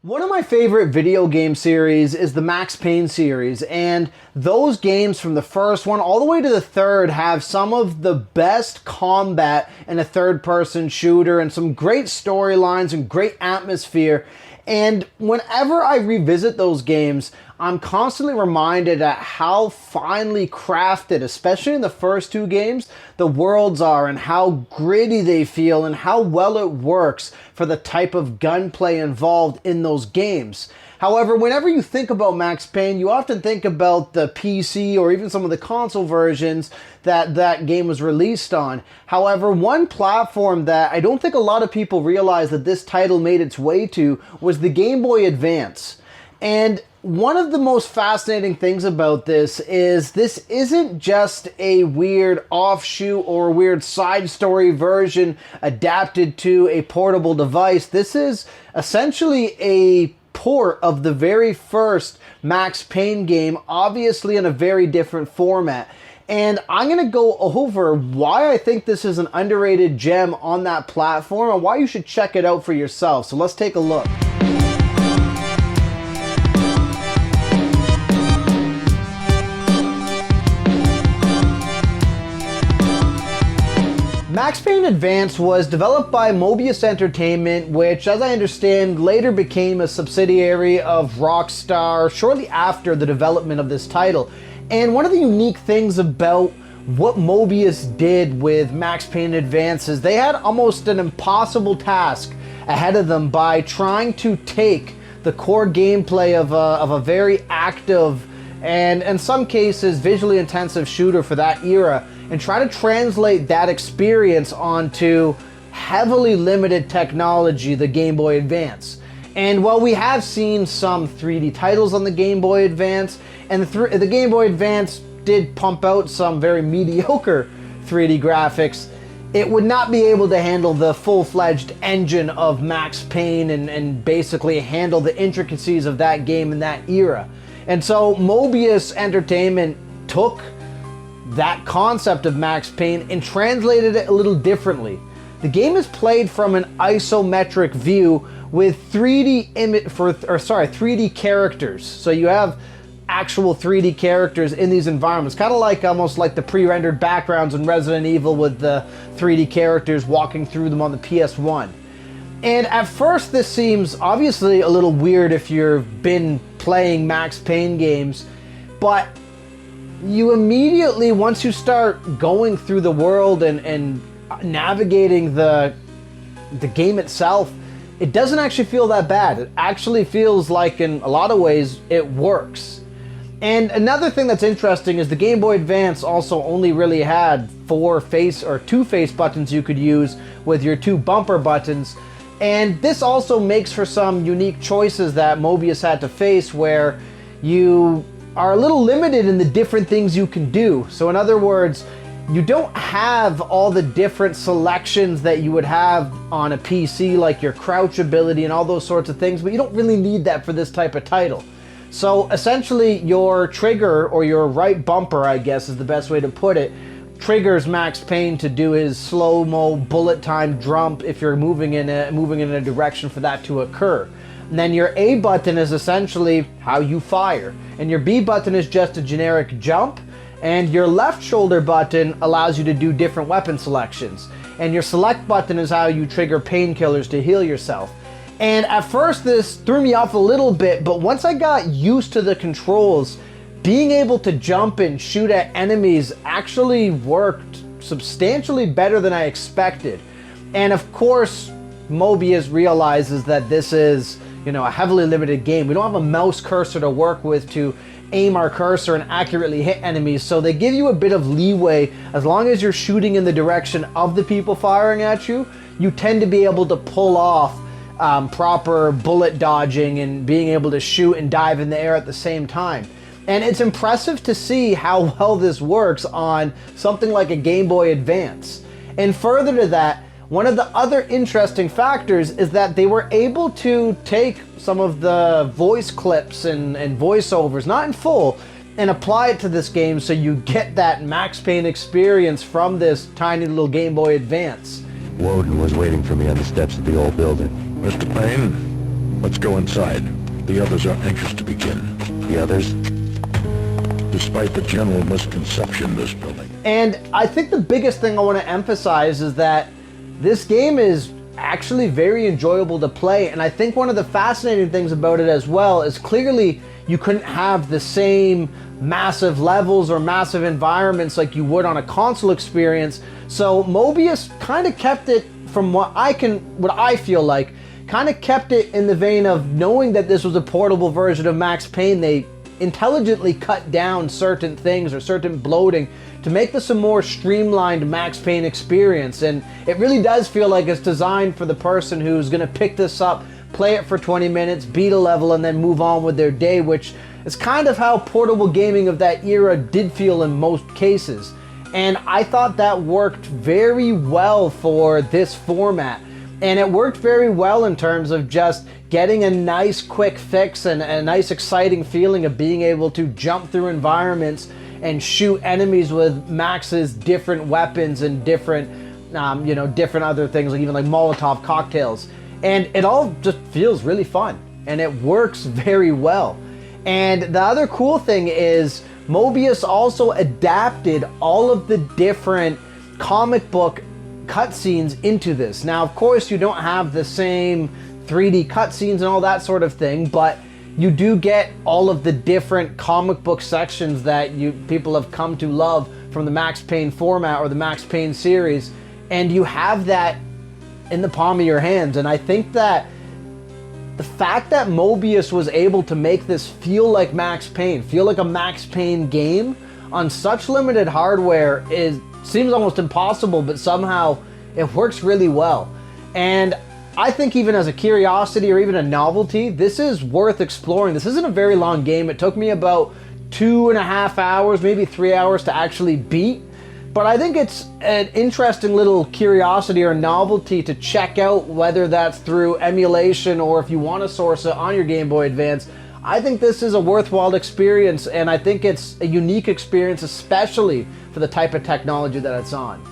One of my favorite video game series is the Max Payne series, and those games from the first one all the way to the third have some of the best combat in a third-person shooter and some great storylines and great atmosphere. And whenever I revisit those games, I'm constantly reminded at how finely crafted, especially in the first two games, the worlds are and how gritty they feel and how well it works for the type of gunplay involved in those games. However, whenever you think about Max Payne, you often think about the PC or even some of the console versions that game was released on. However, one platform that I don't think a lot of people realize that this title made its way to was the Gameboy Advance. And one of the most fascinating things about this isn't just a weird offshoot or a weird side story version adapted to a portable device. This is essentially a port of the very first Max Payne game, obviously in a very different format. And I'm going to go over why I think this is an underrated gem on that platform and why you should check it out for yourself. So let's take a look. Max Payne Advance was developed by Mobius Entertainment, which, as I understand, later became a subsidiary of Rockstar shortly after the development of this title. And one of the unique things about what Mobius did with Max Payne Advance is they had almost an impossible task ahead of them by trying to take the core gameplay of a very active and, in some cases, visually intensive shooter for that era and try to translate that experience onto heavily limited technology, the Game Boy Advance. And while we have seen some 3D titles on the Game Boy Advance, and the Game Boy Advance did pump out some very mediocre 3D graphics, it would not be able to handle the full-fledged engine of Max Payne and basically handle the intricacies of that game in that era. And so Mobius Entertainment took that concept of Max Payne and translated it a little differently. The game is played from an isometric view with 3D characters. So you have actual 3D characters in these environments, kind of like almost like the pre-rendered backgrounds in Resident Evil with the 3D characters walking through them on the PS1. And at first this seems obviously a little weird if you've been playing Max Payne games, but you immediately, once you start going through the world and navigating the game itself, it doesn't actually feel that bad. It actually feels like, in a lot of ways, it works. And another thing that's interesting is the Game Boy Advance also only really had two face buttons you could use with your two bumper buttons. And this also makes for some unique choices that Mobius had to face, where you are a little limited in the different things you can do. So in other words, you don't have all the different selections that you would have on a PC, like your crouch ability and all those sorts of things, but you don't really need that for this type of title. So essentially your trigger, or your right bumper, I guess is the best way to put it, triggers Max Payne to do his slow-mo bullet time jump if you're moving in a direction for that to occur. And then your A button is essentially how you fire, and your B button is just a generic jump, and your left shoulder button allows you to do different weapon selections, and your select button is how you trigger painkillers to heal yourself. And at first this threw me off a little bit, but once I got used to the controls, being able to jump and shoot at enemies actually worked substantially better than I expected. And of course, Mobius realizes that this is, a heavily limited game. We don't have a mouse cursor to work with to aim our cursor and accurately hit enemies, so they give you a bit of leeway. As long as you're shooting in the direction of the people firing at you, you tend to be able to pull off proper bullet dodging and being able to shoot and dive in the air at the same time. And it's impressive to see how well this works on something like a Game Boy Advance. And further to that, one of the other interesting factors is that they were able to take some of the voice clips and voiceovers, not in full, and apply it to this game so you get that Max Payne experience from this tiny little Game Boy Advance. Woden was waiting for me on the steps of the old building. Mr. Payne, Let's go inside. The others are anxious to begin. The others? Despite the general misconception this building. And I think the biggest thing I want to emphasize is that this game is actually very enjoyable to play, and I think one of the fascinating things about it as well is clearly you couldn't have the same massive levels or massive environments like you would on a console experience. So Mobius kind of kept it, from what I feel like, kind of kept it in the vein of knowing that this was a portable version of Max Payne. They intelligently cut down certain things or certain bloating to make this a more streamlined Max Payne experience, and it really does feel like it's designed for the person who's going to pick this up, play it for 20 minutes, beat a level, and then move on with their day, which is kind of how portable gaming of that era did feel in most cases. And I thought that worked very well for this format. And it worked very well in terms of just getting a nice quick fix and a nice exciting feeling of being able to jump through environments and shoot enemies with Max's different weapons and different, different other things, like even like Molotov cocktails. And it all just feels really fun, and it works very well. And the other cool thing is Mobius also adapted all of the different comic book cutscenes into this. Now, of course, you don't have the same 3D cutscenes and all that sort of thing, but you do get all of the different comic book sections that people have come to love from the Max Payne format or the Max Payne series, and you have that in the palm of your hands. And I think that the fact that Mobius was able to make this feel like Max Payne, feel like a Max Payne game on such limited hardware seems almost impossible, but somehow it works really well. And I think even as a curiosity or even a novelty, this is worth exploring. This isn't a very long game. It took me about 2.5 hours, maybe 3 hours to actually beat. But I think it's an interesting little curiosity or novelty to check out, whether that's through emulation or if you want to source it on your Game Boy Advance. I think this is a worthwhile experience, and I think it's a unique experience, especially for the type of technology that it's on.